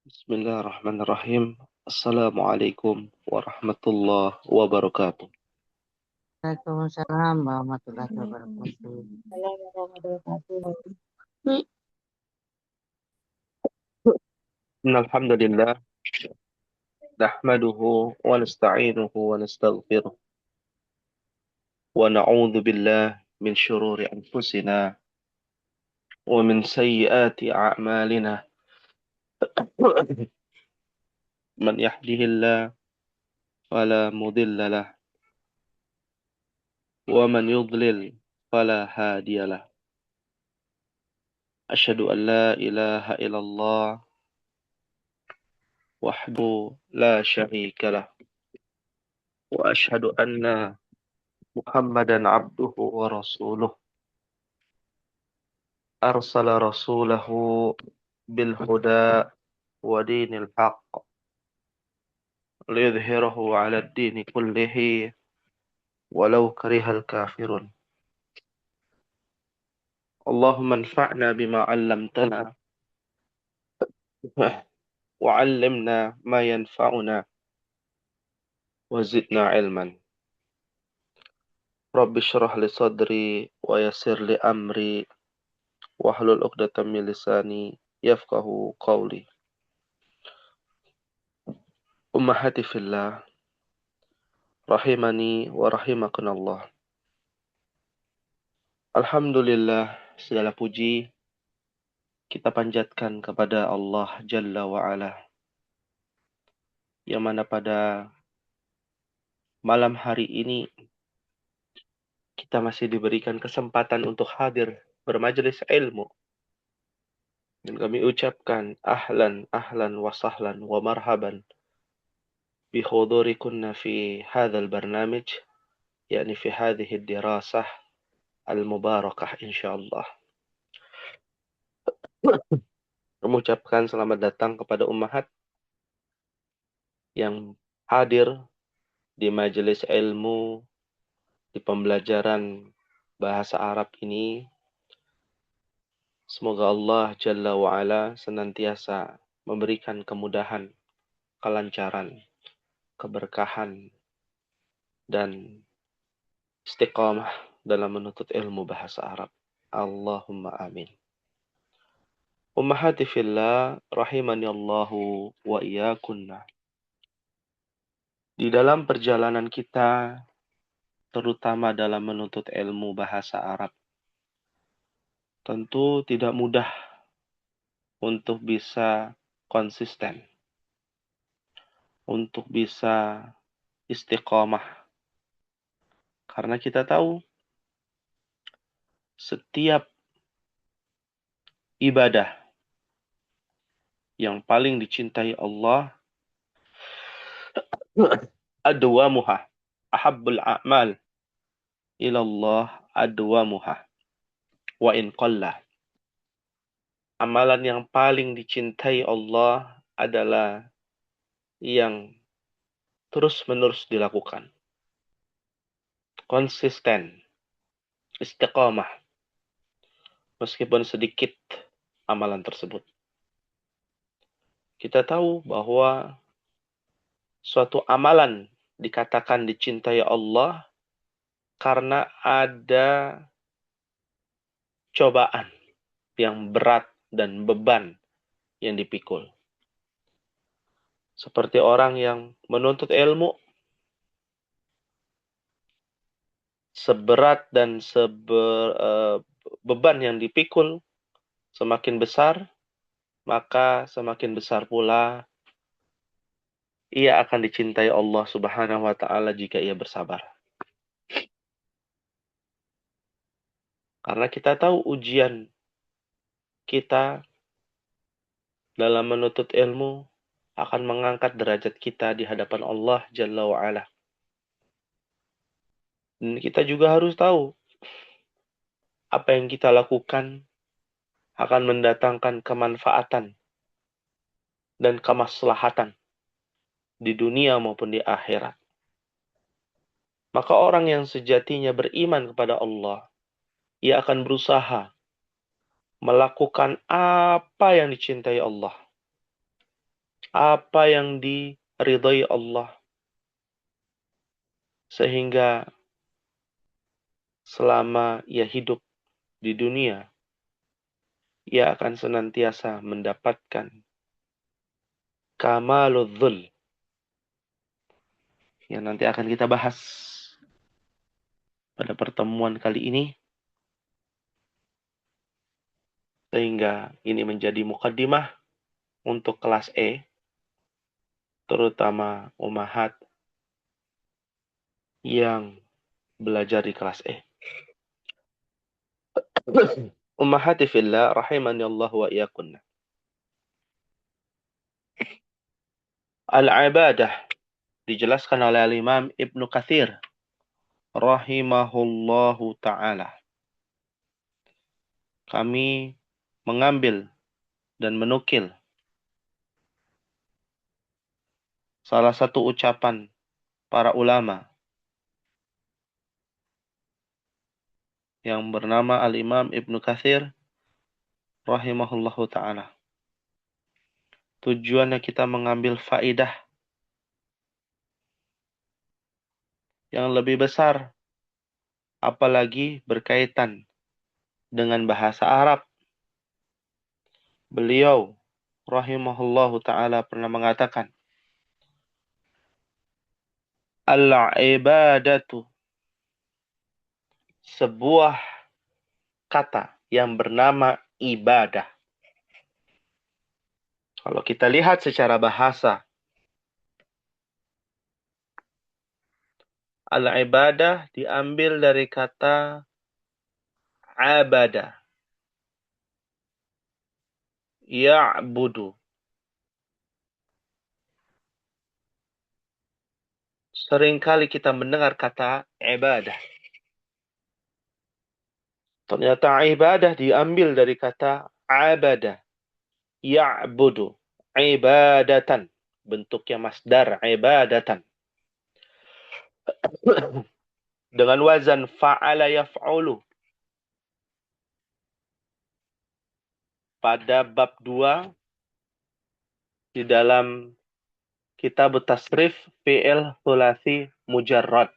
Bismillahirrahmanirrahim. Assalamualaikum warahmatullahi wabarakatuh. Waalaikumsalam warahmatullahi wabarakatuh. Innal hamdalillah nahmaduhu wa nasta'inuhu wa nastaghfiruh wa na'udzu billahi min shururi anfusina wa min sayyiati a'malina. Man yahdihillahu fala mudilla lah wa man yudlil fala hadiya lah. Asyhadu an la ilaha illallah wahdahu la syarika lah wa asyhadu anna Muhammadan abduhu wa rasuluh. أرسل رسوله بالهدى ودين الحق ليظهره على الدين كله ولو كره الكافرون. اللهم انفعنا بما علمتنا وعلمنا ما ينفعنا وزدنا علما. رب اشرح لي صدري ويسر لي أمري واحلل عقدة من لساني يفقه قولي. أمهاتي في الله rahimani wa rahimakunallah. Alhamdulillah, segala puji kita panjatkan kepada Allah Jalla wa'ala, yang mana pada malam hari ini kita masih diberikan kesempatan untuk hadir bermajelis ilmu. Dan kami ucapkan ahlan, ahlan wa sahlan wa marhaban bi hudurikunna fi hadzal barnamij, yakni fi hadhihi dirasah al-mubarakah insyaallah. Mengucapkan selamat datang kepada ummahat yang hadir di majelis ilmu, di pembelajaran bahasa Arab ini. Semoga Allah Jalla wa'ala senantiasa memberikan kemudahan, kelancaran, keberkahan, dan istiqamah dalam menuntut ilmu bahasa Arab. Allahumma amin. Ummahati fillah, rahimani Allahu wa iyyakunna. Di dalam perjalanan kita, terutama dalam menuntut ilmu bahasa Arab, tentu tidak mudah untuk bisa konsisten, untuk bisa istiqamah. Karena kita tahu setiap ibadah yang paling dicintai Allah adwamuha, ahabbul a'mal ilallah adwamuha wa in qalla. Amalan yang paling dicintai Allah adalah yang terus-menerus dilakukan. Konsisten, istiqamah, meskipun sedikit amalan tersebut. Kita tahu bahwa suatu amalan dikatakan dicintai Allah karena ada cobaan yang berat dan beban yang dipikul. Seperti orang yang menuntut ilmu, seberat dan beban yang dipikul semakin besar, maka semakin besar pula ia akan dicintai Allah Subhanahu wa taala jika ia bersabar. Karena kita tahu ujian kita dalam menuntut ilmu akan mengangkat derajat kita di hadapan Allah Jalla wa'ala. Dan kita juga harus tahu apa yang kita lakukan akan mendatangkan kemanfaatan dan kemaslahatan di dunia maupun di akhirat. Maka orang yang sejatinya beriman kepada Allah, ia akan berusaha melakukan apa yang dicintai Allah. apa yang diridhai Allah, sehingga selama ia hidup di dunia, ia akan senantiasa mendapatkan kamaludzul, yang nanti akan kita bahas pada pertemuan kali ini, sehingga ini menjadi mukaddimah untuk kelas E, terutama ummahat yang belajar di kelas E. Ummahati fillah rahimani Allah wa iyyakunna. Al-ibadah dijelaskan oleh Al-Imam Ibnu Katsir rahimahullahu taala. Kami mengambil dan menukil salah satu ucapan para ulama yang bernama Al-Imam Ibnu Katsir rahimahullahu taala. Tujuannya kita mengambil faidah yang lebih besar, apalagi berkaitan dengan bahasa Arab. Beliau rahimahullahu taala pernah mengatakan, al-ibadatu, sebuah kata yang bernama ibadah. Kalau kita lihat secara bahasa, al-ibadah diambil dari kata abada, ya'budu. Seringkali kita mendengar kata ibadah. Ternyata ibadah diambil dari kata abada, ya'budu, ibadatan. Bentuknya masdar, ibadatan. Dengan wazan fa'ala yaf'ulu. Pada bab 2 di dalam kitab tasrif fi'il thulathi mujarrad.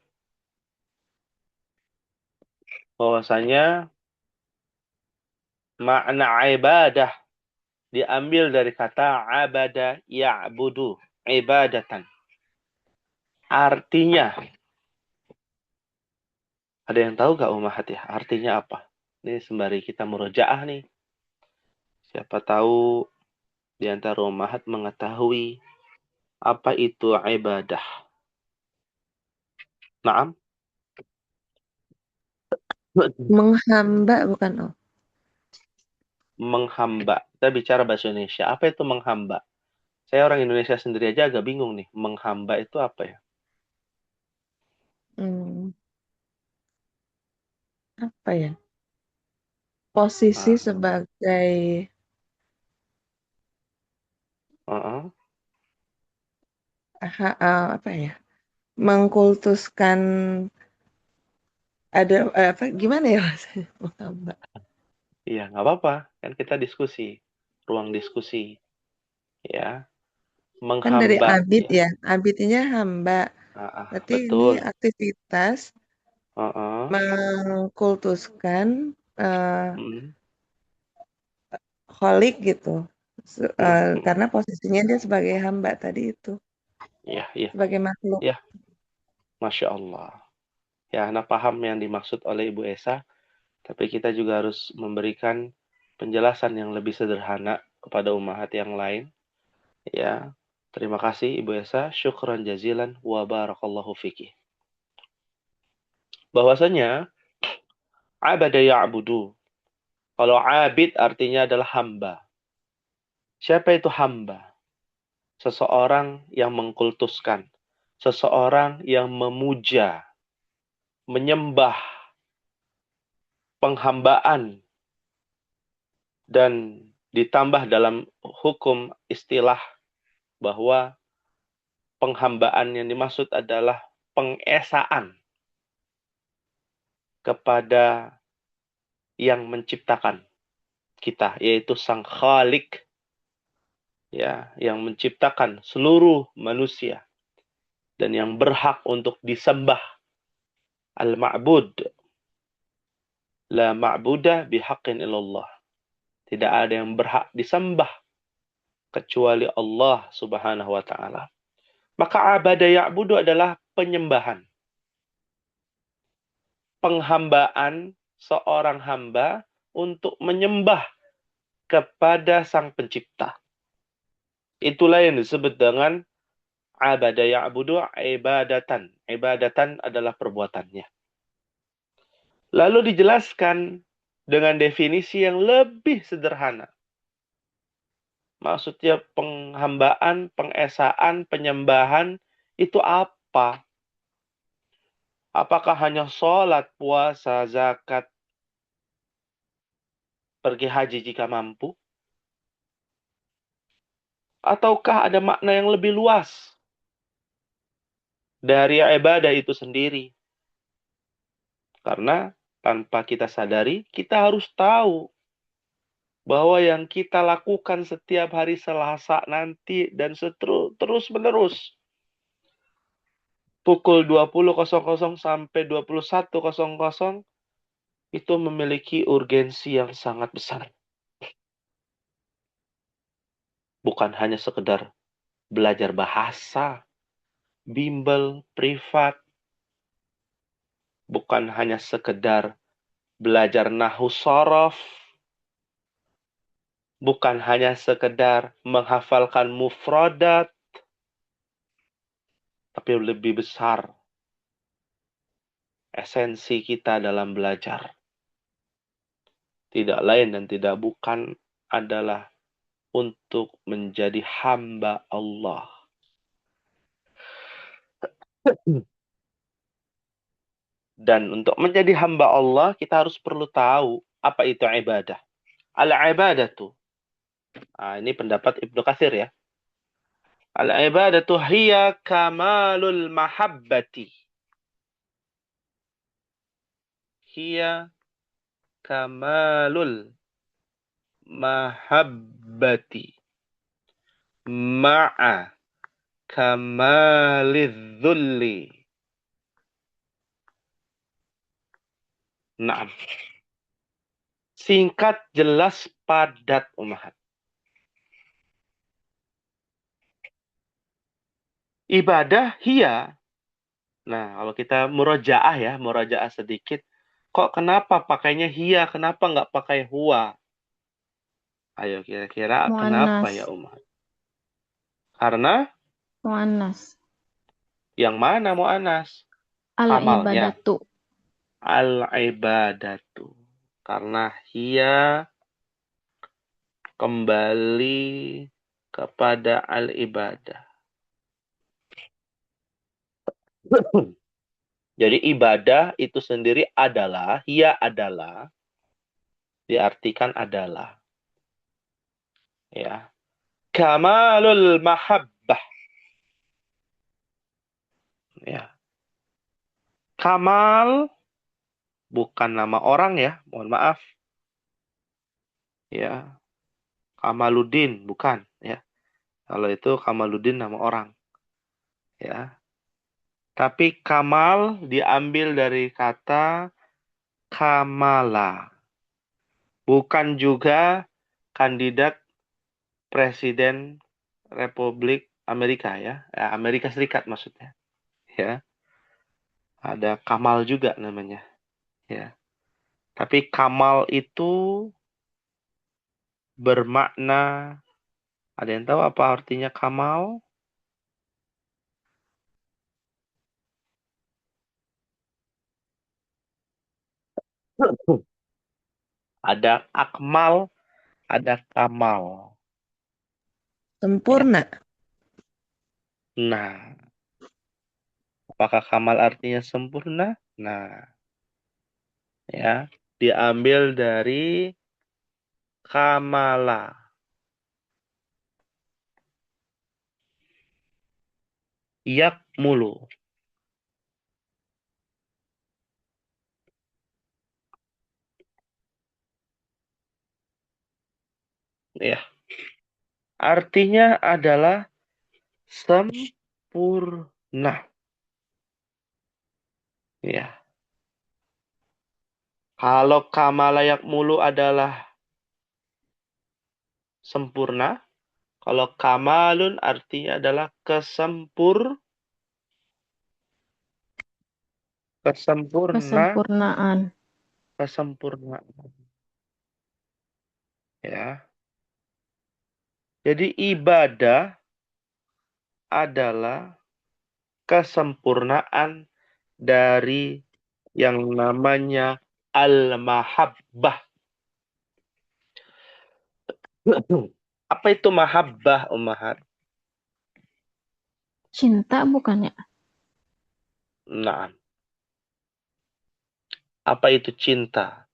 Bahwasanya makna ibadah diambil dari kata abada ya'budu, ibadatan. Artinya, ada yang tahu gak ummahat ya? Artinya apa? Ini sembari kita murojaah nih. Siapa tahu di antara ummahat mengetahui apa itu ibadah. Naam? Menghamba bukan oh. Menghamba. Kita bicara bahasa Indonesia. Apa itu menghamba? Saya orang Indonesia sendiri aja agak bingung nih. Menghamba itu apa ya? Hmm, apa ya? Posisi Ah, sebagai uh-uh. apa ya? Mengkultuskan ada apa gimana ya rasanya menghamba? Iya, nggak apa-apa. Kan kita diskusi. Ruang diskusi. Ya. Kan dari Menghamba. abid Ya. ya, abidnya hamba. Berarti ini Betul. aktivitas Uh-uh. mengkultuskan Mm-mm. kholik gitu. Mm-mm. Karena posisinya dia sebagai hamba tadi itu, Iya, iya. sebagai makhluk. Iya, Masya Allah. Ya, Anda paham yang dimaksud oleh Ibu Esa, tapi kita juga harus memberikan penjelasan yang lebih sederhana kepada ummahat yang lain. Ya, terima kasih Ibu Esa. Syukran jazilan wa barakallahu fiki. Bahwasanya, abada ya'budu. Kalau abid artinya adalah hamba. Siapa itu hamba? Seseorang yang mengkultuskan. Seseorang yang memuja, menyembah, penghambaan, dan ditambah dalam hukum istilah bahwa penghambaan yang dimaksud adalah pengesaan kepada yang menciptakan kita, yaitu Sang Khalik. ya, yang menciptakan seluruh manusia dan yang berhak untuk disembah, al-ma'bud, la ma'budah bihaqqin illallah. Tidak ada yang berhak disembah kecuali Allah Subhanahu wa taala. Maka abada ya'budu adalah penyembahan, penghambaan seorang hamba untuk menyembah kepada Sang Pencipta. Itulah yang disebut dengan abada ya'budu ibadatan. Ibadatan adalah perbuatannya. Lalu dijelaskan dengan definisi yang lebih sederhana. Maksudnya penghambaan, pengesaan, penyembahan itu apa? Apakah hanya sholat, puasa, zakat, pergi haji jika mampu? Ataukah ada makna yang lebih luas dari ibadah itu sendiri? Karena tanpa kita sadari, kita harus tahu bahwa yang kita lakukan setiap hari Selasa nanti dan terus-menerus pukul 20.00 sampai 21.00 itu memiliki urgensi yang sangat besar. Bukan hanya sekedar belajar bahasa, bimbel, privat, bukan hanya sekedar belajar nahu sorof, bukan hanya sekedar menghafalkan mufradat, tapi lebih besar esensi kita dalam belajar. Tidak lain dan tidak bukan adalah untuk menjadi hamba Allah. Dan untuk menjadi hamba Allah, kita harus perlu tahu apa itu ibadah. Al-ibadatu. Nah, ini pendapat Ibnu Katsir ya. Al-ibadatu hiya kamalul mahabbati. Hiya kamalul mahabbati. Ma'a kamalidh dhulli. Naam. Singkat, jelas, padat, umat. Ibadah hiya. Nah, kalau kita murojaah sedikit. Kok kenapa pakainya hiya? Kenapa nggak pakai huwa? Ayo kira-kira kenapa Muannas. ya umat? Karena Muannas. yang mana mu'anas? Kamalnya. Al-ibadatu. Al-ibadatu. Karena hiya kembali kepada al-ibadah. Jadi ibadah itu sendiri adalah, hiya adalah, diartikan adalah. Ya. Kamalul mahabbah. Ya. Kamal bukan nama orang ya, mohon maaf. Ya. Kamaluddin bukan ya. Kalau itu Kamaluddin nama orang. Ya. Tapi kamal diambil dari kata kamala. Bukan juga kandidat presiden Republik Amerika ya. Amerika Serikat maksudnya. Ya. Ada Kamal juga namanya. Ya. Tapi Kamal itu bermakna, ada yang tahu apa artinya Kamal? Ada Akmal, ada Kamal. Ya. Sempurna. Nah, apakah Kamal artinya sempurna? Nah, ya, diambil dari Kamala. Yakmulu. Ya. artinya adalah sempurna. Ya. Kalau kamalayak mulu adalah sempurna, kalau kamalun artinya adalah Kesempurnaan. kesempurnaan. Ya. Jadi ibadah adalah kesempurnaan dari yang namanya al-mahabbah. Apa itu mahabbah, Ummahat? Cinta bukannya? Nah, apa itu cinta?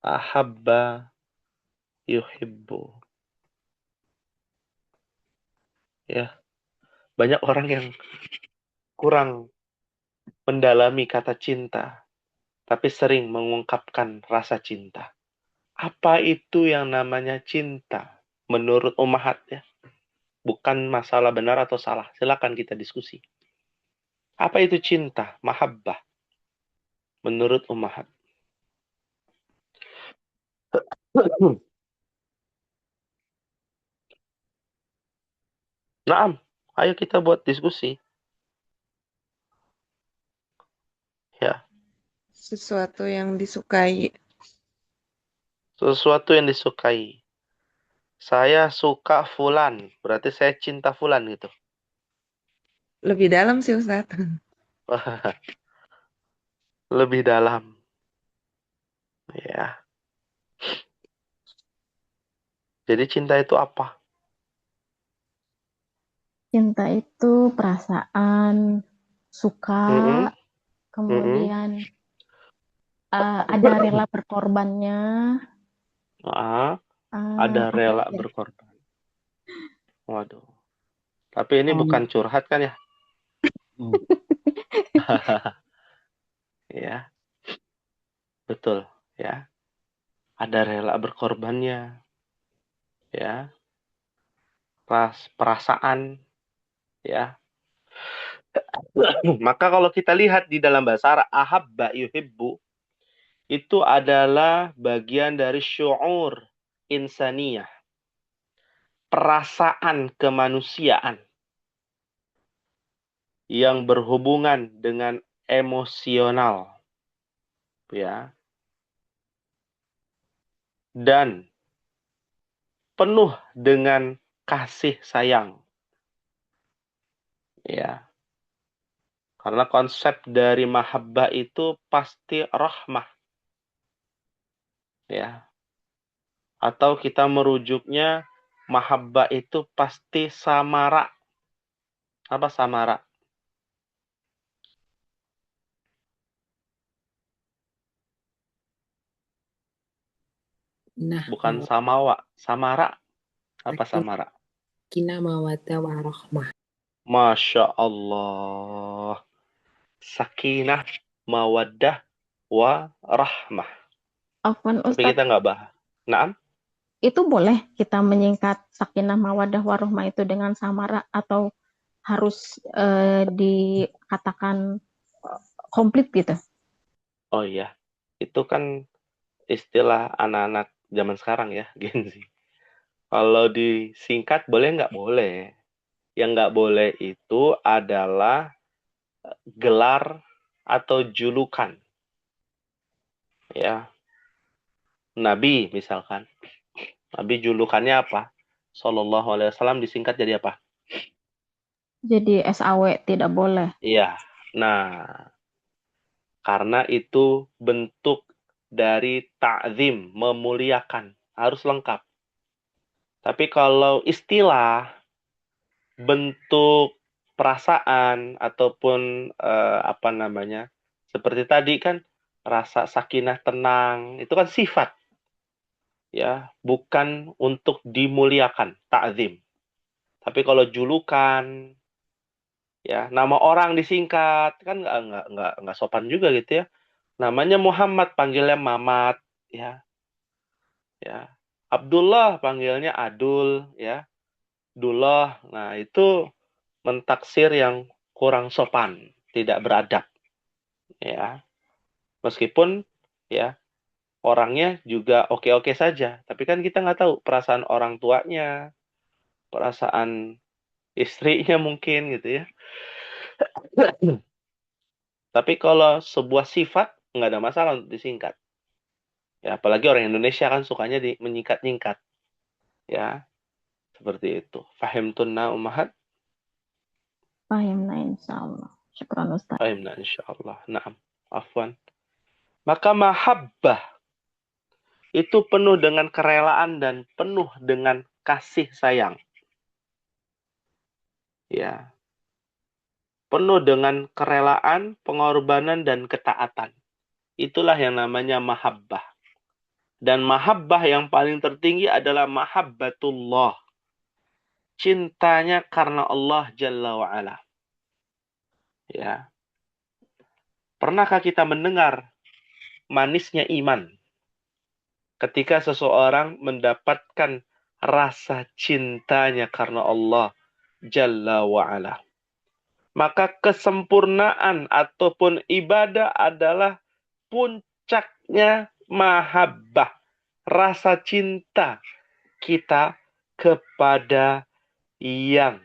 Ahabba yuhibbu. Ya, banyak orang yang kurang mendalami kata cinta, tapi sering mengungkapkan rasa cinta. Apa itu yang namanya cinta? Menurut Ummahat ya, bukan masalah benar atau salah. Silakan kita diskusi. Apa itu cinta? Mahabbah. Menurut Ummahat. Naam, ayo kita buat diskusi. Ya, Sesuatu yang disukai. sesuatu yang disukai. Saya suka Fulan, berarti saya cinta Fulan gitu. Lebih dalam sih Ustadz. Lebih dalam. Ya. Jadi cinta itu apa? Cinta itu perasaan, suka, Mm-mm, mm-mm. kemudian ada rela berkorbannya. Ah, ada Apa rela lagi ya? berkorban. Waduh. Tapi ini bukan curhat kan ya? Ya, betul. Ya, ada rela berkorbannya. Ya, perasaan. Ya. Maka kalau kita lihat di dalam bahasa Arab, ahabba yuhibbu, itu adalah bagian dari syu'ur insaniyah. Perasaan kemanusiaan yang berhubungan dengan emosional. Ya. Dan penuh dengan kasih sayang. Ya. Karena konsep dari mahabbah itu pasti rahmah. Ya. Atau kita merujuknya mahabbah itu pasti samara. Apa samara? Nah, Bukan samawa, samara. Apa samara? kina mawaddah warahmah. Masya Allah. Sakinah, mawaddah, warahmah. Afwan Tapi Ustadz, kita nggak bahas. Naam? itu boleh kita menyingkat sakinah mawadah warohmah itu dengan samara atau harus dikatakan komplit gitu? Oh iya. Itu kan istilah anak-anak zaman sekarang ya, Gen Z. Kalau disingkat boleh nggak? Boleh. Yang nggak boleh itu adalah gelar atau julukan. Ya, Nabi misalkan. Nabi julukannya apa? Sallallahu Alaihi Wasallam disingkat jadi apa? Jadi SAW tidak boleh. Iya. Nah, karena itu bentuk dari ta'zim, memuliakan. Harus lengkap. Tapi kalau istilah, bentuk perasaan, ataupun apa namanya, seperti tadi kan, rasa sakinah tenang, itu kan sifat. Ya, bukan untuk dimuliakan, ta'zim. Tapi kalau julukan, ya nama orang disingkat kan nggak sopan juga gitu ya. Namanya Muhammad, panggilnya Mamat, ya. Ya. Abdullah panggilnya Adul, ya. Dullah. Nah, itu mentaksir yang kurang sopan, tidak beradab, ya. Meskipun ya orangnya juga oke-oke saja, tapi kan kita nggak tahu perasaan orang tuanya, perasaan istrinya mungkin gitu ya. Tapi kalau sebuah sifat nggak ada masalah untuk disingkat. Ya, apalagi orang Indonesia kan sukanya menyingkat-nyingkat. Ya, seperti itu. Fahimtunna ummahat? Fahimna insyaallah. Syukran Ustaz. Fahimna insyaallah. Naam. Afwan. Maka mahabbah itu penuh dengan kerelaan dan penuh dengan kasih sayang. Ya, penuh dengan kerelaan, pengorbanan, dan ketaatan. Itulah yang namanya mahabbah. Dan mahabbah yang paling tertinggi adalah mahabbatullah. Cintanya karena Allah Jalla wa'ala. Ya. Pernahkah kita mendengar manisnya iman ketika seseorang mendapatkan rasa cintanya karena Allah Jalla wa'ala? Maka kesempurnaan ataupun ibadah adalah puncaknya mahabbah, rasa cinta kita kepada yang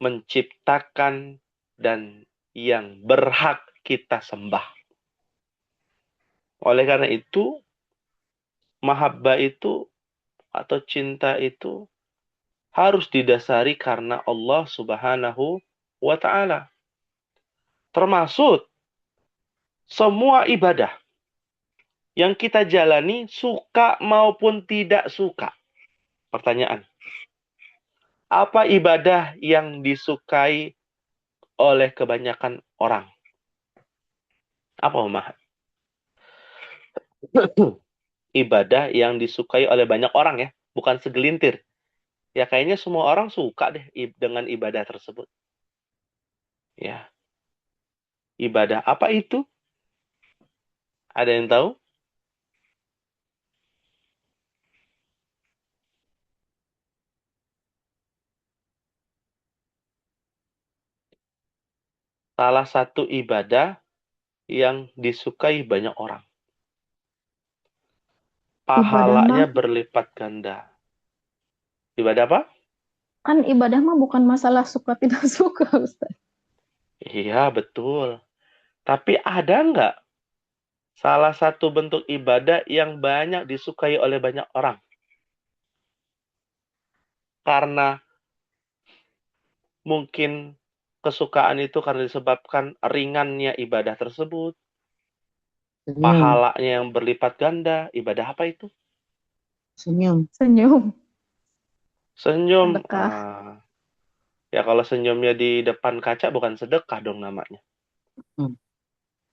menciptakan dan yang berhak kita sembah. Oleh karena itu, mahabbah itu atau cinta itu harus didasari karena Allah Subhanahu wa Ta'ala. Termasuk semua ibadah yang kita jalani, suka maupun tidak suka. Pertanyaan, apa ibadah yang disukai oleh kebanyakan orang? Apa Umar? Ibadah yang disukai oleh banyak orang ya, bukan segelintir. Ya kayaknya semua orang suka deh dengan ibadah tersebut. Ya. Ibadah apa itu? Ada yang tahu? Salah satu ibadah yang disukai banyak orang. Pahalanya berlipat ganda. Ibadah apa? Kan ibadah mah bukan masalah suka tidak suka, Ustaz. Iya, betul. Tapi ada nggak salah satu bentuk ibadah yang banyak disukai oleh banyak orang? Karena mungkin kesukaan itu karena disebabkan ringannya ibadah tersebut, pahalanya yang berlipat ganda. Ibadah apa itu? Senyum. Senyum. Senyum. Sedekah. Ya kalau senyumnya di depan kaca bukan sedekah dong namanya.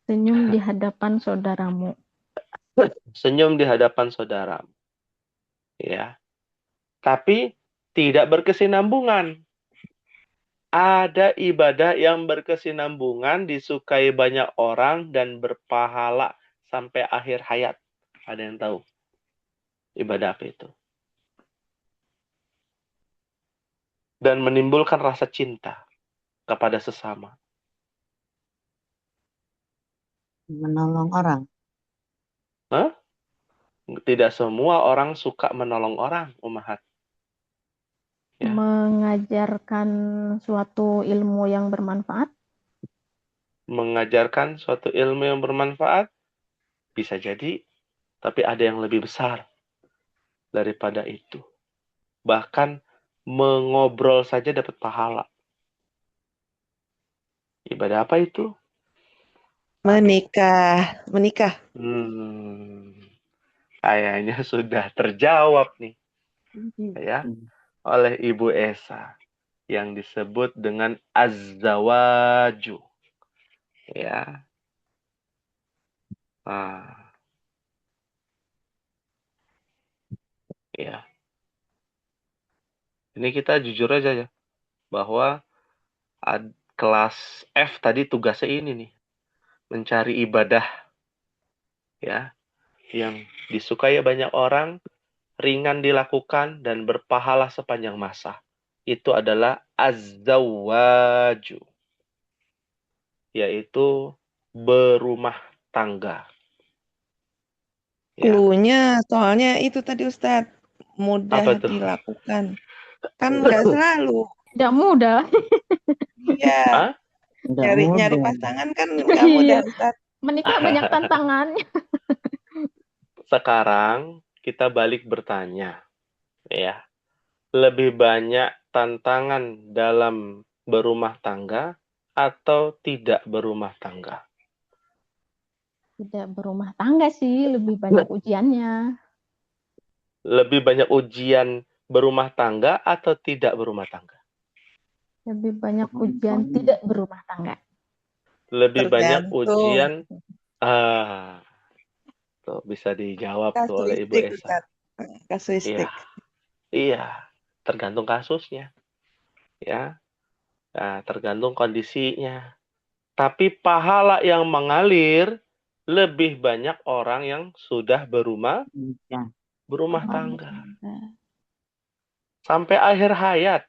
Senyum di hadapan saudaramu. Senyum di hadapan saudara. Ya. Tapi tidak berkesinambungan. Ada ibadah yang berkesinambungan, disukai banyak orang, dan berpahala sampai akhir hayat. Ada yang tahu? Ibadah apa itu? Dan menimbulkan rasa cinta kepada sesama. Menolong orang. Hah? Tidak semua orang suka menolong orang, Umahat. Ya. Mengajarkan suatu ilmu yang bermanfaat. Mengajarkan suatu ilmu yang bermanfaat, bisa jadi, tapi ada yang lebih besar daripada itu. Bahkan mengobrol saja dapat pahala. Ibadah apa itu? Menikah. Kayaknya sudah terjawab nih, ya, oleh Ibu Esa yang disebut dengan az-zawaju. Ya. Ya. Ini kita jujur aja ya, bahwa kelas F tadi tugasnya ini nih, mencari ibadah ya yang disukai banyak orang ringan dilakukan, dan berpahala sepanjang masa. Itu adalah az-zawwaju, yaitu berumah tangga. Ya, Cluenya soalnya itu tadi Ustadz, apa mudah tuh? dilakukan. Kan nggak selalu. Tidak mudah. Iya, Hah? Tidak nyari mudah. pasangan kan nggak mudah Iya. Ustadz. Menikah banyak tantangannya. Sekarang kita balik bertanya, ya. Lebih banyak tantangan dalam berumah tangga atau tidak berumah tangga? Tidak berumah tangga sih, lebih banyak ujiannya. Lebih banyak ujian berumah tangga atau tidak berumah tangga? Lebih banyak ujian tidak berumah tangga. Lebih banyak Tergantung ujian, tuh bisa dijawab tuh oleh Ibu kasuistik Esa. Ustadz. Kasuistik. Iya, tergantung kasusnya, ya. Nah, tergantung kondisinya. Tapi pahala yang mengalir lebih banyak orang yang sudah berumah Ya. tangga. Sampai akhir hayat,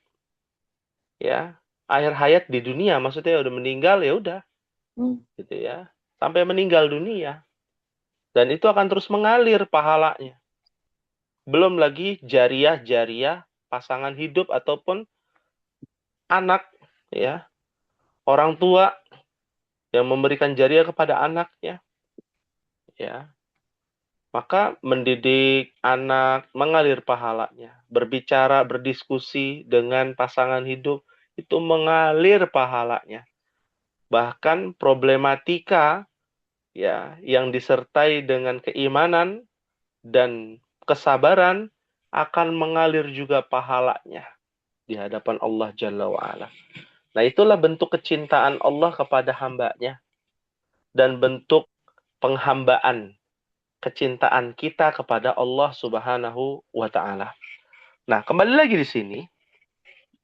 ya. Akhir hayat di dunia, maksudnya udah meninggal, ya udah, gitu ya. Sampai meninggal dunia. Dan itu akan terus mengalir pahalanya. Belum lagi jariah-jariah, pasangan hidup ataupun anak, ya. Orang tua yang memberikan jariah kepada anaknya, ya. Maka mendidik anak mengalir pahalanya. Berbicara, berdiskusi dengan pasangan hidup itu mengalir pahalanya. Bahkan problematika, ya, yang disertai dengan keimanan dan kesabaran akan mengalir juga pahalanya di hadapan Allah Jalla wa'ala. Nah, itulah bentuk kecintaan Allah kepada hambanya dan bentuk penghambaan kecintaan kita kepada Allah Subhanahu wa Ta'ala. Nah, kembali lagi di sini,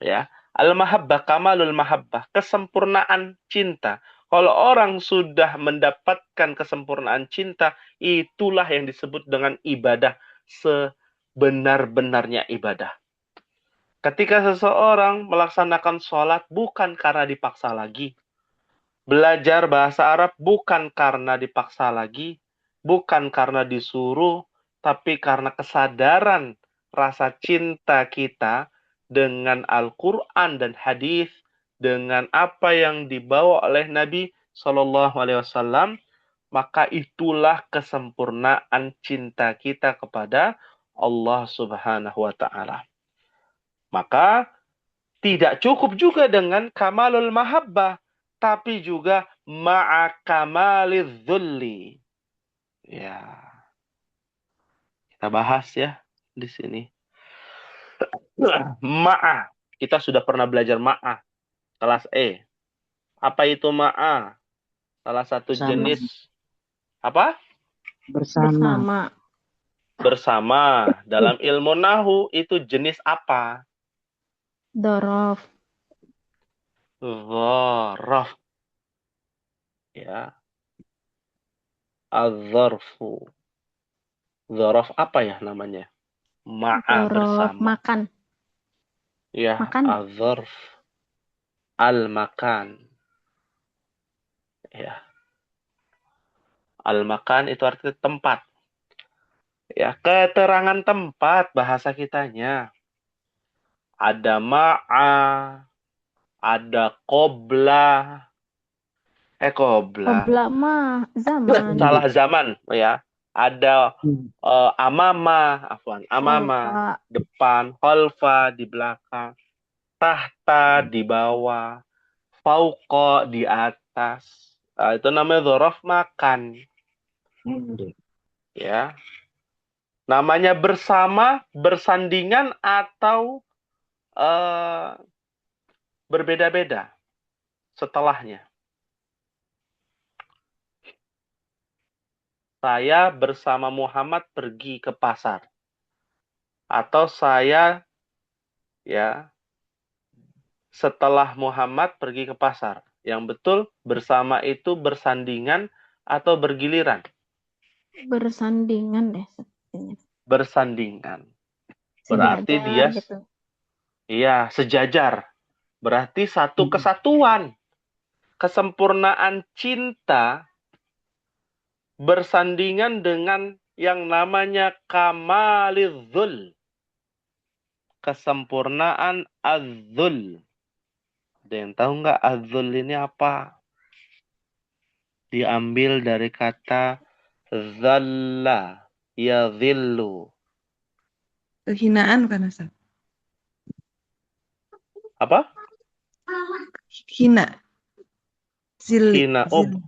ya, al-mahabbah, kamalul mahabbah, kesempurnaan cinta. Kalau orang sudah mendapatkan kesempurnaan cinta, itulah yang disebut dengan ibadah, sebenar-benarnya ibadah. Ketika seseorang melaksanakan sholat bukan karena dipaksa lagi, belajar bahasa Arab bukan karena dipaksa lagi, bukan karena disuruh, tapi karena kesadaran rasa cinta kita dengan Al-Quran dan hadis, dengan apa yang dibawa oleh Nabi Shallallahu Alaihi Wasallam, maka itulah kesempurnaan cinta kita kepada Allah Subhanahu Wa Taala. Maka tidak cukup juga dengan kamalul mahabbah, tapi juga ma'a kamaliz zulli. Ya, kita bahas ya di sini. Ma'a. Kita sudah pernah belajar ma'a. Kelas E. Apa itu ma'a? Salah satu Bersama. jenis. Apa? Bersama. Bersama. Dalam ilmu nahu itu jenis apa? Dorof. Dzaraf. Ya. Az-zarfu. Dzaraf apa ya namanya? Ma'a Dorof bersama. makan. Ya, Makan. az-zarf. Al-makan. Ya. Al-makan itu artinya tempat. Ya, keterangan tempat bahasa kitanya. Ada ma'a, ada qobla. Qobla. Qobla mah zaman. Salah zaman, ya. Ada amama, afwan. Amama, Khalfa. depan, khalfa, di belakang. Tahta, di bawah. Fauqa, di atas. Nah, itu namanya dzaraf makan. Ya. Namanya bersama, bersandingan, atau berbeda-beda setelahnya. Saya bersama Muhammad pergi ke pasar. Atau saya, ya, setelah Muhammad pergi ke pasar. Yang betul bersama itu bersandingan atau bergiliran. Bersandingan deh sepertinya. bersandingan. Berarti Sejajar dia gitu. iya sejajar. Berarti satu kesatuan. Kesempurnaan cinta bersandingan dengan yang namanya kamalidzul. Kesempurnaan azzul. Ada yang tahu nggak azzul ini apa? Diambil dari kata zalla, yadhillu. Kehinaan kan, Ustaz? Apa? Hina. Zilli. Hina. Zilli.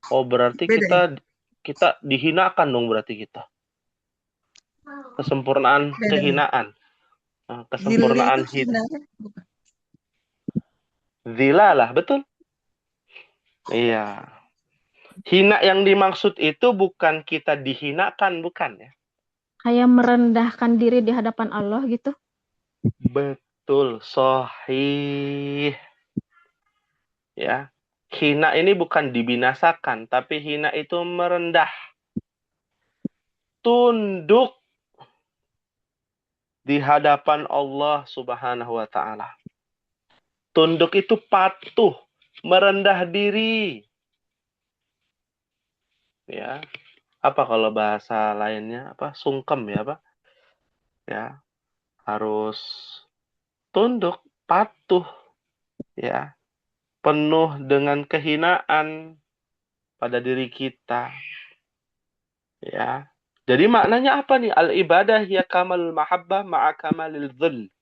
Oh berarti Beda ya? kita dihinakan dong berarti kita. Kesempurnaan Beda. kehinaan. Nah, Zilli kesempurnaan itu hina kan? Bukan. zilalah, betul? Iya. Hina yang dimaksud itu bukan kita dihinakan, bukan ya? Kayak merendahkan diri di hadapan Allah gitu. Betul, sahih. Ya. Hina ini bukan dibinasakan, tapi hina itu merendah. Tunduk di hadapan Allah Subhanahu wa taala. Tunduk itu patuh, merendah diri. Ya. Apa kalau bahasa lainnya apa? Sungkem ya, Pak? Ya. Harus tunduk, patuh, ya. Penuh dengan kehinaan pada diri kita. Ya. Jadi maknanya apa nih? Al-ibadah ya kamal mahabbah ma'a kamalil dhul.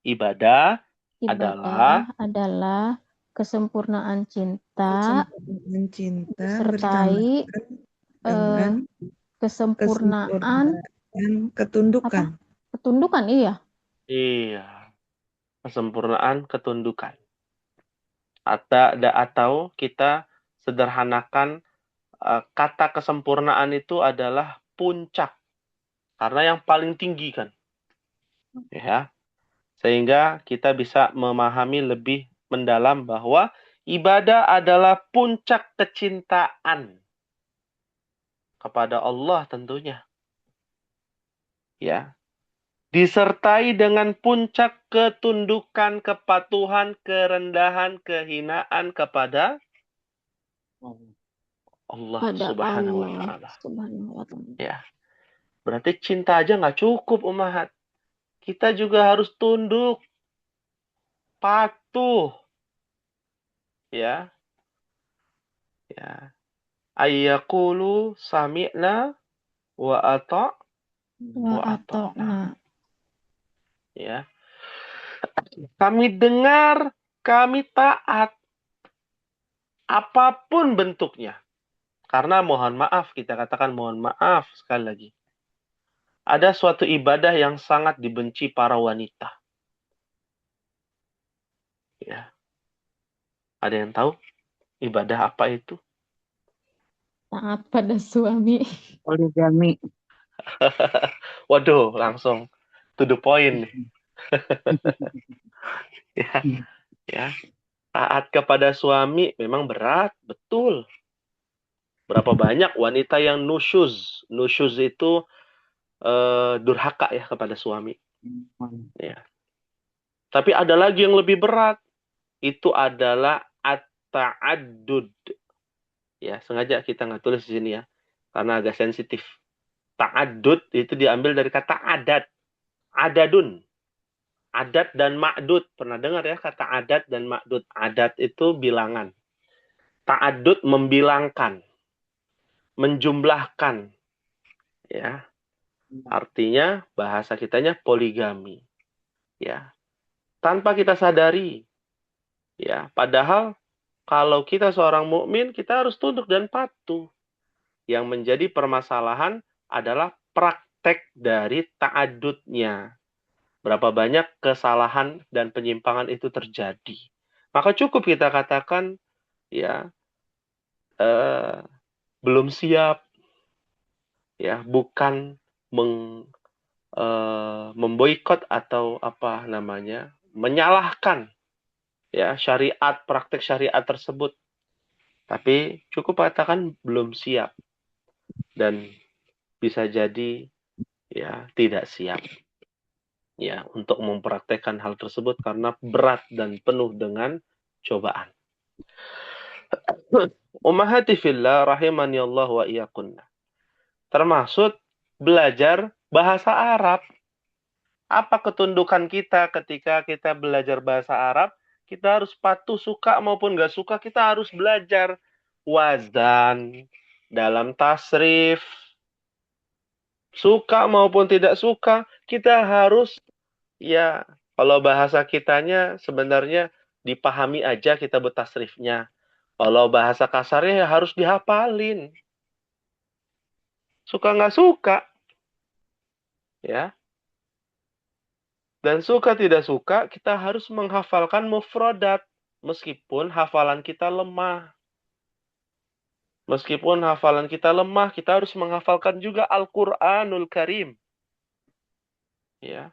Ibadah Adalah kesempurnaan cinta Kesempurnaan cinta disertai dengan kesempurnaan ketundukan. ketundukan, iya. Iya. Kesempurnaan ketundukan. Atau kita sederhanakan kata kesempurnaan itu adalah puncak. Karena yang paling tinggi kan. Ya. Sehingga kita bisa memahami lebih mendalam bahwa ibadah adalah puncak kecintaan kepada Allah tentunya. Ya. Disertai dengan puncak ketundukan, kepatuhan, kerendahan, kehinaan kepada Allah Subhanahu wa taala. Ya. Berarti cinta aja nggak cukup, umat. Kita juga harus tunduk, patuh. Ya. Ya. Ayyaqulu sami'na wa ata'na. Ya. Kami dengar, kami taat. Apapun bentuknya. Karena mohon maaf, kita katakan mohon maaf sekali lagi. Ada suatu ibadah yang sangat dibenci para wanita. Ya. Ada yang tahu ibadah apa itu? Taat pada suami. Poligami. Waduh, langsung to the point. Ya, ya. Taat kepada suami memang berat, betul. Berapa banyak wanita yang nusyuz. Nusyuz itu durhaka ya kepada suami. Ya. Tapi ada lagi yang lebih berat. Itu adalah at-ta'addud. Ya, sengaja kita nggak tulis di sini ya. Karena agak sensitif. Ta'addud itu diambil dari kata adat. Adadun. Adat dan ma'dud. Pernah dengar ya kata adat dan ma'dud? Adat itu bilangan. Ta'addud membilangkan. Menjumlahkan. Ya. Artinya bahasa kitanya poligami. Ya. Tanpa kita sadari. Ya, padahal kalau kita seorang mukmin, kita harus tunduk dan patuh. Yang menjadi permasalahan adalah praktek dari ta'adudnya. Berapa banyak kesalahan dan penyimpangan itu terjadi. Maka cukup kita katakan, ya, belum siap, ya, bukan memboikot atau apa namanya, menyalahkan, ya, syariat, praktek syariat tersebut. Tapi cukup katakan belum siap. Dan bisa jadi ya tidak siap ya untuk mempraktekkan hal tersebut karena berat dan penuh dengan cobaan. Ummahati fillah rahimani Allah wa iyyakunna. Termasuk belajar bahasa Arab. Apa ketundukan kita ketika kita belajar bahasa Arab? Kita harus patuh, suka maupun nggak suka, kita harus belajar wazan dalam tasrif. Suka maupun tidak suka, kita harus ya, kalau bahasa kitanya sebenarnya dipahami aja kita bertasrifnya. Kalau bahasa kasarnya ya harus dihafalin. Suka nggak suka. Ya. Dan suka tidak suka, kita harus menghafalkan mufradat. Meskipun hafalan kita lemah. Meskipun hafalan kita lemah, kita harus menghafalkan juga Al-Quranul Karim. Ya.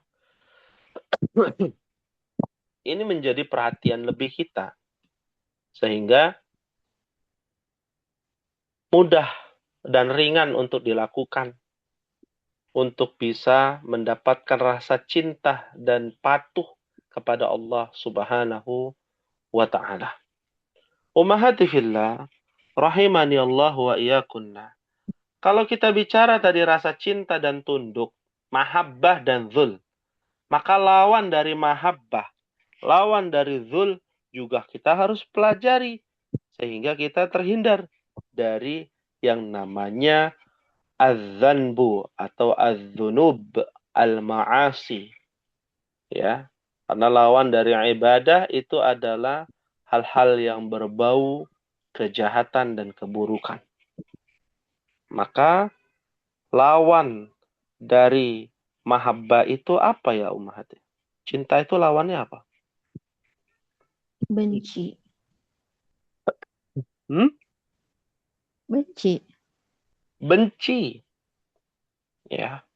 Ini menjadi perhatian lebih kita. Sehingga mudah dan ringan untuk dilakukan. Untuk bisa mendapatkan rasa cinta dan patuh kepada Allah Subhanahu wa ta'ala. Ummahati fillah, rahimani Allah wa iyyakunna. Kalau kita bicara tadi rasa cinta dan tunduk, mahabbah dan zul, maka lawan dari mahabbah, lawan dari zul juga kita harus pelajari sehingga kita terhindar dari yang namanya az-zanbu atau az-zunub al-ma'asi. Ya. Karena lawan dari ibadah itu adalah hal-hal yang berbau kejahatan dan keburukan. Maka lawan dari mahabbah itu apa ya ummahati? Cinta itu lawannya apa? Benci. Benci. Benci. Ya.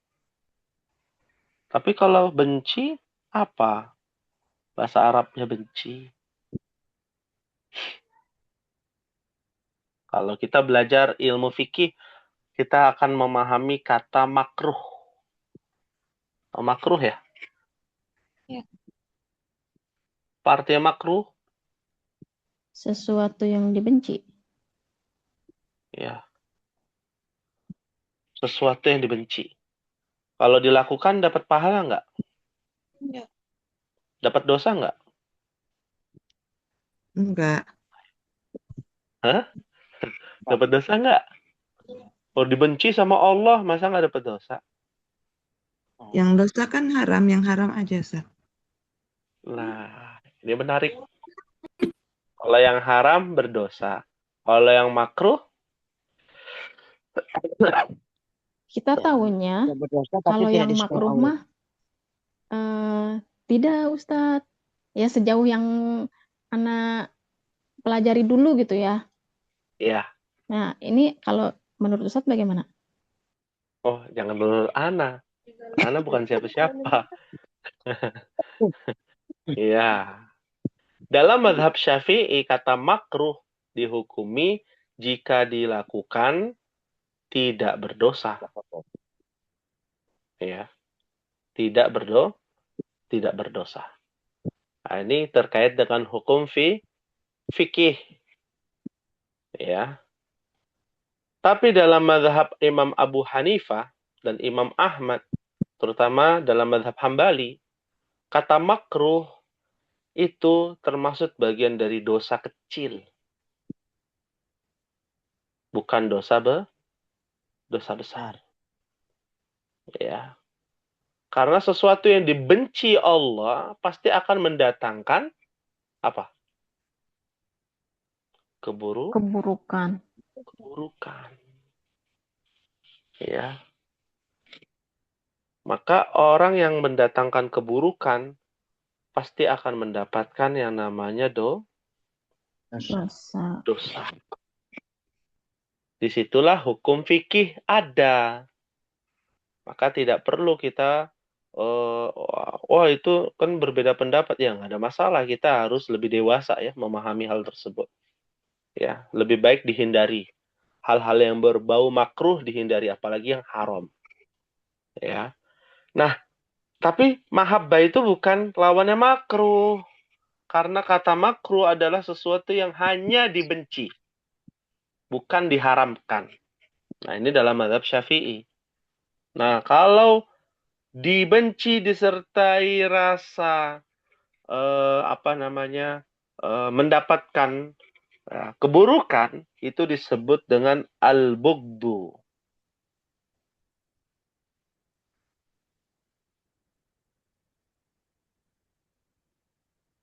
Tapi kalau benci, apa? Bahasa Arabnya benci. Kalau kita belajar ilmu fikih, kita akan memahami kata makruh. Makruh ya? Ya. Artinya makruh? Sesuatu yang dibenci. Ya. Sesuatu yang dibenci. Kalau dilakukan dapat pahala nggak? Enggak. Dapat dosa nggak? Enggak. Hah? Dapat dosa nggak? Kalau dibenci sama Allah, masa nggak dapat dosa? Yang dosa kan haram, yang haram aja, Sat. Nah, ini menarik. Kalau yang haram berdosa. Kalau yang makruh, Kita tahunya Tidak berdosa, tapi kalau tidak yang disukai makruh Allah. mah tidak Ustadz. Ya sejauh yang anak pelajari dulu gitu ya. ya. Nah ini kalau menurut Ustadz bagaimana? Oh, jangan menurut Ana. Ana bukan siapa-siapa. Iya. Dalam mazhab Syafi'i, kata makruh dihukumi jika dilakukan tidak berdosa. Ya. Tidak berdosa. Nah, ini terkait dengan hukum fikih. Ya. Tapi dalam mazhab Imam Abu Hanifah dan Imam Ahmad, terutama dalam mazhab Hambali, kata makruh itu termasuk bagian dari dosa kecil. Bukan dosa besar. Ya. Karena sesuatu yang dibenci Allah pasti akan mendatangkan apa? Keburukan. Ya. Maka orang yang mendatangkan keburukan pasti akan mendapatkan yang namanya dosa. Disitulah hukum fikih ada. Maka tidak perlu kita wah itu kan berbeda pendapat. Ya nggak ada masalah. Kita harus lebih dewasa ya memahami hal tersebut. Ya, lebih baik dihindari. Hal-hal yang berbau makruh dihindari, apalagi yang haram. Ya. Nah, tapi mahabbah itu bukan lawannya makruh. Karena kata makruh adalah sesuatu yang hanya dibenci, bukan diharamkan. Nah, ini dalam mazhab Syafi'i. Nah, kalau dibenci disertai rasa mendapatkan keburukan, itu disebut dengan al-bughdu.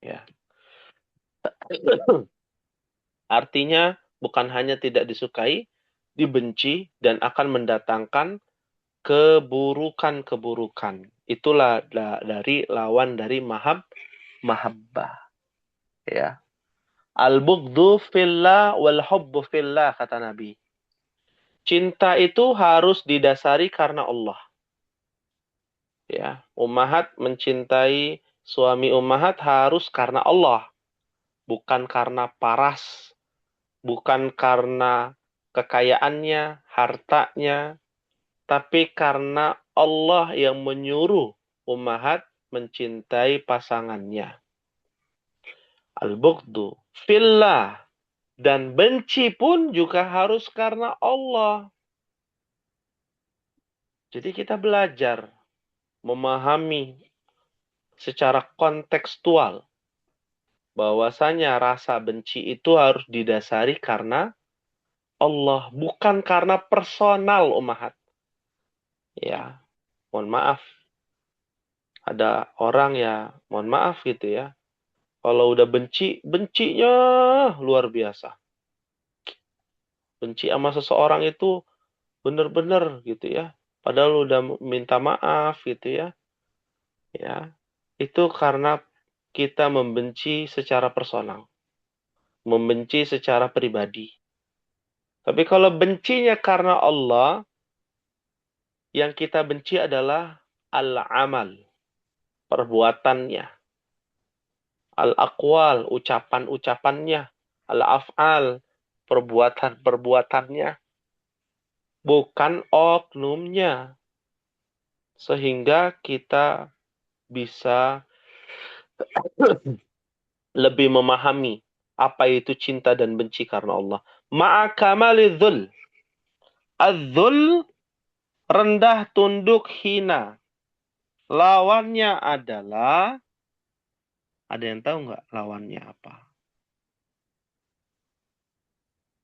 Ya. Artinya bukan hanya tidak disukai, dibenci dan akan mendatangkan keburukan-keburukan. Itulah dari lawan dari mahabbah. Ya. Al-bughdu fillah wal hubbu fillah, kata Nabi. Cinta itu harus didasari karena Allah. Ya, ummahat mencintai suami ummahat harus karena Allah, bukan karena paras, bukan karena kekayaannya, hartanya, tapi karena Allah yang menyuruh ummahat mencintai pasangannya. Al-bughdu fillah, dan benci pun juga harus karena Allah. Jadi kita belajar memahami secara kontekstual bahwasanya rasa benci itu harus didasari karena Allah, bukan karena personal ummahat. Ya, mohon maaf. Ada orang ya, mohon maaf gitu ya. Kalau udah benci, bencinya luar biasa. Benci sama seseorang itu bener-bener gitu ya. Padahal udah minta maaf gitu ya. Ya, itu karena kita membenci secara personal. Membenci secara pribadi. Tapi kalau bencinya karena Allah, yang kita benci adalah al-amal, perbuatannya. Al-aqwal, ucapan-ucapannya. Al-af'al, perbuatan-perbuatannya. Bukan oknumnya. Sehingga kita bisa lebih memahami apa itu cinta dan benci karena Allah. Ma'akamalidhul. Az-zul, rendah, tunduk, hina. Lawannya adalah, ada yang tahu nggak lawannya apa?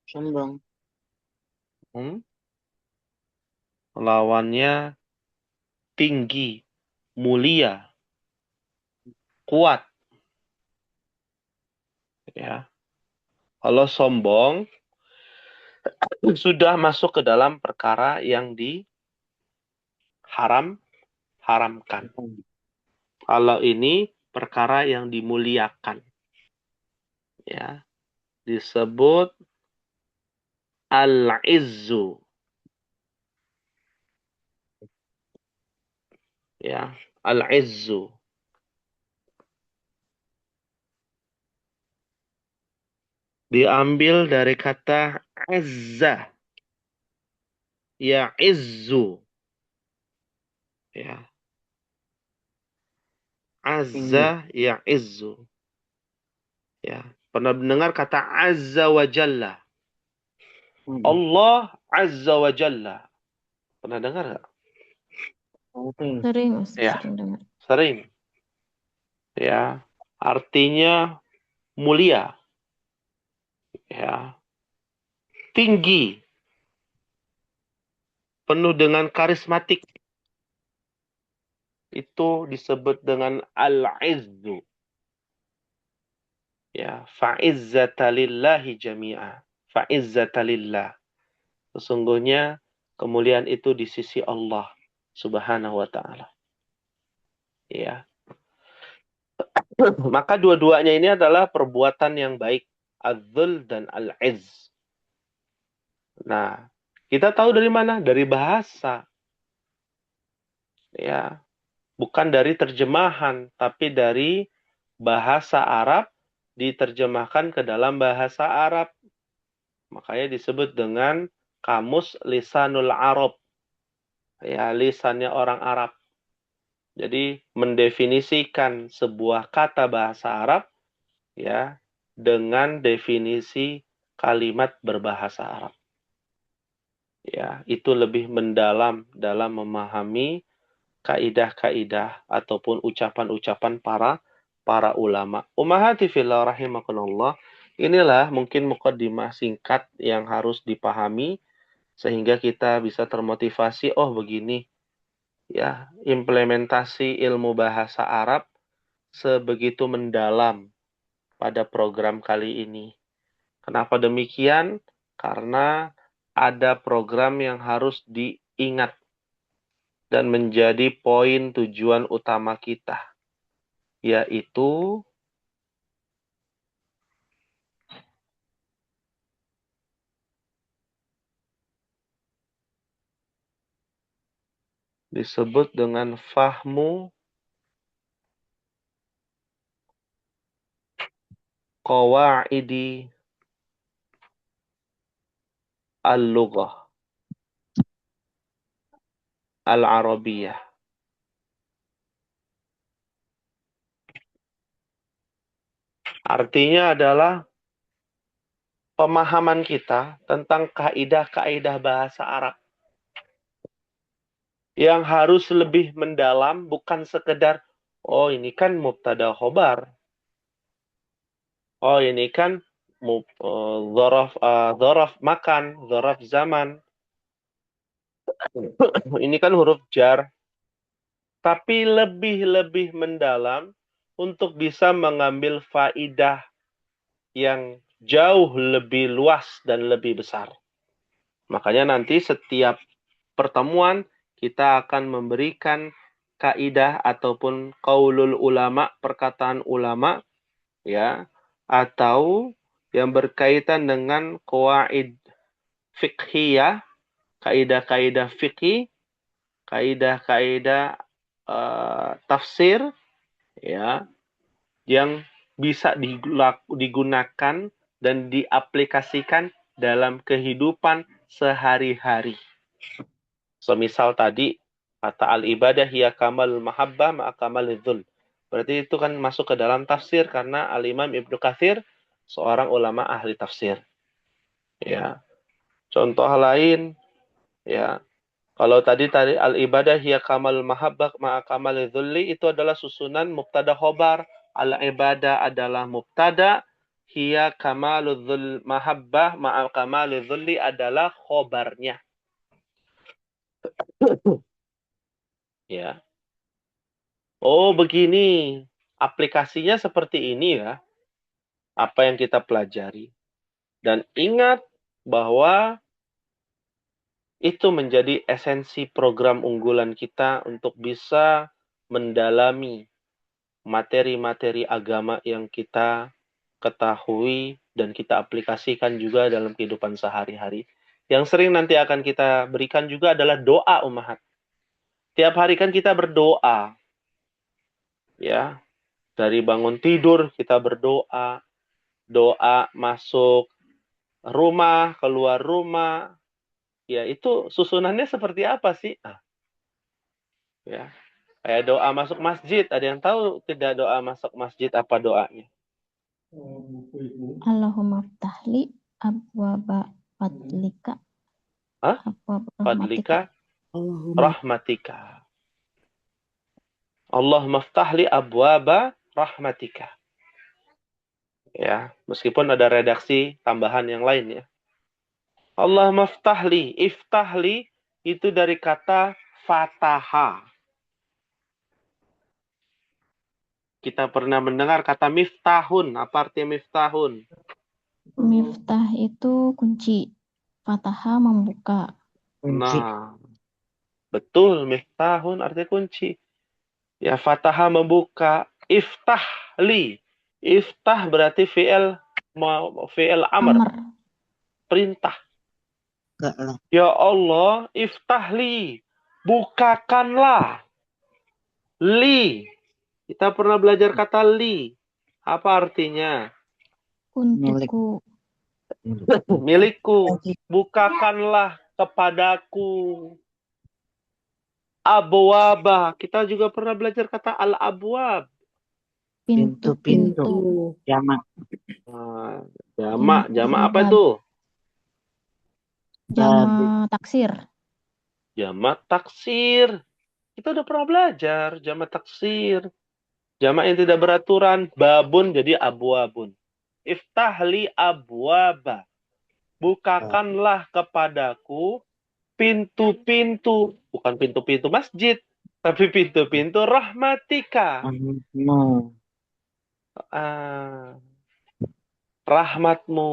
Sombong. Lawannya tinggi, mulia, kuat. Ya. Kalau sombong, sudah masuk ke dalam perkara yang haramkan. Kalau ini perkara yang dimuliakan. Ya. Disebut al-izzu. Ya, al-izzu. Diambil dari kata azza. Ya, izzu. Ya. Azza ya izzu. Ya, pernah mendengar kata azza wa jalla? Allah azza wa jalla. Pernah dengar nggak? Sering, Mas, Ya, sering dengar. sering. Ya, artinya mulia. Ya, tinggi. Penuh dengan karismatik. Itu disebut dengan al-izzu. Ya, fa'izzata lillahi jami'a. Fa'izzata lillah. Sesungguhnya kemuliaan itu di sisi Allah Subhanahu wa taala. Ya. Maka dua-duanya ini adalah perbuatan yang baik, az-zul dan al-izz. Nah, kita tahu dari mana? Dari bahasa. Ya. Bukan dari terjemahan, tapi dari bahasa Arab diterjemahkan ke dalam bahasa Arab. Makanya disebut dengan kamus lisanul Arab. Ya, lisannya orang Arab. Jadi mendefinisikan sebuah kata bahasa Arab ya dengan definisi kalimat berbahasa Arab. Ya, itu lebih mendalam dalam memahami kaidah-kaidah ataupun ucapan-ucapan para ulama. Ummahati fillah rahimakumullah. Inilah mungkin mukaddimah singkat yang harus dipahami sehingga kita bisa termotivasi, oh begini ya, implementasi ilmu bahasa Arab sebegitu mendalam pada program kali ini. Kenapa demikian? Karena ada program yang harus diingat dan menjadi poin tujuan utama kita, yaitu disebut dengan fahmu qawaidi al-lughah al-arabiyah. Artinya adalah pemahaman kita tentang kaidah-kaidah bahasa Arab yang harus lebih mendalam, bukan sekedar oh ini kan mubtada khobar, oh ini kan dzaraf makan, dzaraf zaman, ini kan huruf jar. Tapi lebih mendalam untuk bisa mengambil faidah yang jauh lebih luas dan lebih besar. Makanya nanti setiap pertemuan kita akan memberikan kaidah ataupun qaulul ulama, perkataan ulama ya, atau yang berkaitan dengan qawaid fiqhiyah, kaidah-kaidah fikih, kaidah-kaidah tafsir ya, yang bisa digunakan dan diaplikasikan dalam kehidupan sehari-hari. Semisal tadi kata al-ibadah hiya kamal mahabbah ma'a kamal dzul. Berarti itu kan masuk ke dalam tafsir karena al-Imam Ibnu Katsir seorang ulama ahli tafsir. Ya. Contoh lain ya, kalau tadi al-ibadah hiya kamal mahabbah ma'a kamal dzulli, itu adalah susunan mubtada khobar. Al-ibadah adalah mubtada, hiya kamalul mahabbah ma'a kamalul dzulli adalah khobarnya. Ya. Oh, begini. Aplikasinya seperti ini ya. Apa yang kita pelajari. Dan ingat bahwa itu menjadi esensi program unggulan kita untuk bisa mendalami materi-materi agama yang kita ketahui dan kita aplikasikan juga dalam kehidupan sehari-hari. Yang sering nanti akan kita berikan juga adalah doa ummahat. Tiap hari kan kita berdoa. Ya, dari bangun tidur kita berdoa, doa masuk rumah, keluar rumah. Ya, itu susunannya seperti apa sih? Ya. Kayak doa masuk masjid, ada yang tahu tidak doa masuk masjid apa doanya? Allahumma ftahli abwaba fadlika. Hah? Abwaba Fadlika Allahumma rahmatika. Allah maftahli abwaba rahmatika. Ya, meskipun ada redaksi tambahan yang lain ya. Allah maftahli, iftahli itu dari kata fataha. Kita pernah mendengar kata miftahun. Apa artinya miftahun? Miftah itu kunci. Fataha membuka. kunci. Nah, betul, miftahun artinya kunci. Ya, fataha membuka. Iftahli. Iftah berarti fi'il amr. Perintah. Enggak lah. Ya Allah, iftahli. Bukakanlah. Li. Kita pernah belajar kata li. Apa artinya? Untukku. milikku, bukakanlah kepadaku abwaba. Kita juga pernah belajar kata al-abwab. Pintu-pintu. Pintu. Jamak. Nah, jamak apa Bab. itu? Jamak taksir. Jamak taksir. Kita udah pernah belajar jamak taksir. Jamak yang tidak beraturan, babun jadi abwabun. Iftahli abwaba. Bukakanlah kepadaku pintu-pintu, bukan pintu-pintu masjid, tapi pintu-pintu rahmatika. No. Ah, rahmatmu,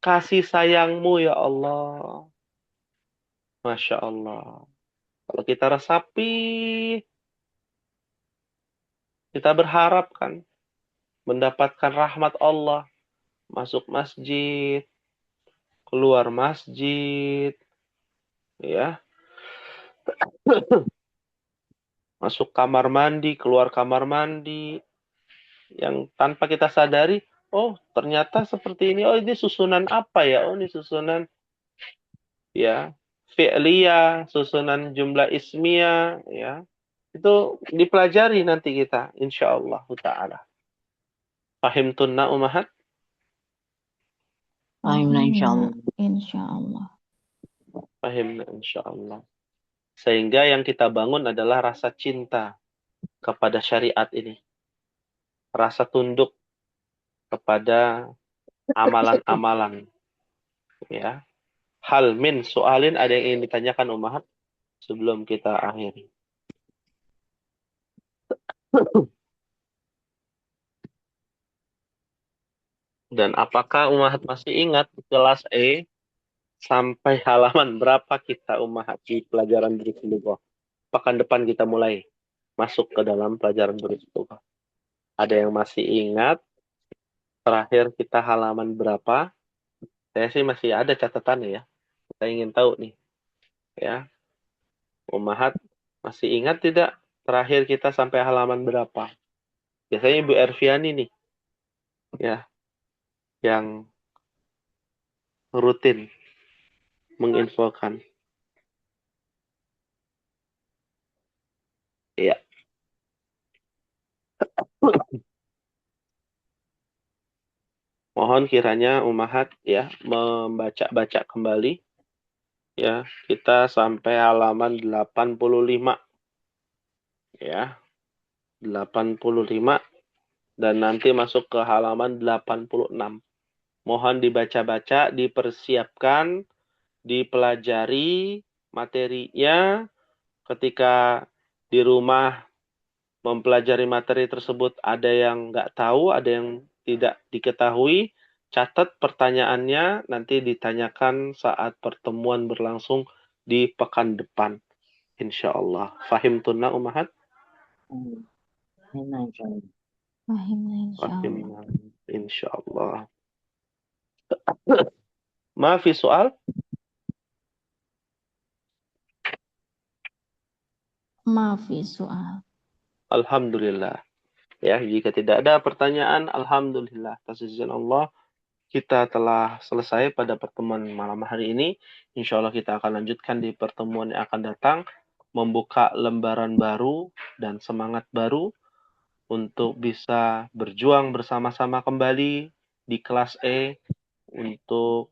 kasih sayangmu ya Allah. Masya Allah. Kalau kita resapi, kita berharap kan mendapatkan rahmat Allah. Masuk masjid, keluar masjid, ya. Masuk kamar mandi, keluar kamar mandi. Yang tanpa kita sadari, oh ternyata seperti ini. Oh ini susunan apa ya? Oh ini susunan ya fi'liyah, susunan jumlah ismiyah, ya. Itu dipelajari nanti kita, insyaallah ta'ala. Fahimtunna umahat? Fahimna insyaallah. Insyaallah. Fahimna insyaallah. Sehingga yang kita bangun adalah rasa cinta kepada syariat ini. Rasa tunduk kepada amalan-amalan. Ya. Hal min soalin, ada yang ingin ditanyakan umahat sebelum kita akhiri. Dan apakah umahat masih ingat kelas E sampai halaman berapa kita umahat di pelajaran berikutnya? Pekan depan kita mulai masuk ke dalam pelajaran berikutnya. Ada yang masih ingat terakhir kita halaman berapa? Saya sih masih ada catatannya ya. Kita ingin tahu nih. Ya. Umahat masih ingat tidak terakhir kita sampai halaman berapa? Biasanya Ibu Erviani nih. Ya. Yang rutin menginfokan. Iya. Mohon kiranya umahat ya membaca-baca kembali ya. Kita sampai halaman 85 ya. 85 dan nanti masuk ke halaman 86. Mohon dibaca-baca, dipersiapkan, dipelajari materinya. Ketika di rumah mempelajari materi tersebut ada yang nggak tahu, ada yang tidak diketahui, catat pertanyaannya, nanti ditanyakan saat pertemuan berlangsung di pekan depan. Insya Allah. Fahim tunna umahat? Fahimna insyaallah. Fahimna insyaallah. Fahimna insya Allah. Maafi soal? Maafi soal. Alhamdulillah. Ya, jika tidak ada pertanyaan, alhamdulillah. Atas izin Allah, kita telah selesai pada pertemuan malam hari ini. Insya Allah kita akan lanjutkan di pertemuan yang akan datang. Membuka lembaran baru dan semangat baru untuk bisa berjuang bersama-sama kembali di kelas E untuk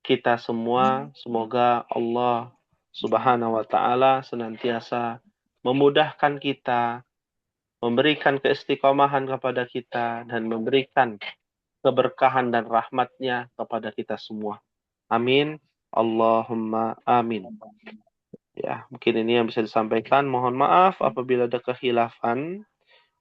kita semua. Semoga Allah Subhanahu wa Ta'ala senantiasa memudahkan kita, memberikan keistiqomahan kepada kita, dan memberikan keberkahan dan rahmatnya kepada kita semua. Amin. Allahumma amin. Ya, mungkin ini yang bisa disampaikan. Mohon maaf apabila ada kekhilafan.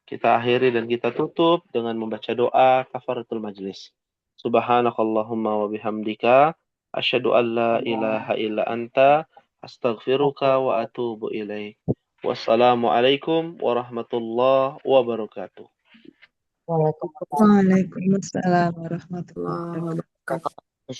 Kita akhiri dan kita tutup dengan membaca doa kafaratul majlis. Subhanakallahumma wa bihamdika asyhadu an la ilaha illa anta astaghfiruka wa atubu ilaik. Wassalamualaikum warahmatullahi wabarakatuh. Waalaikumsalam warahmatullahi wabarakatuh. Allah wabarakatuh.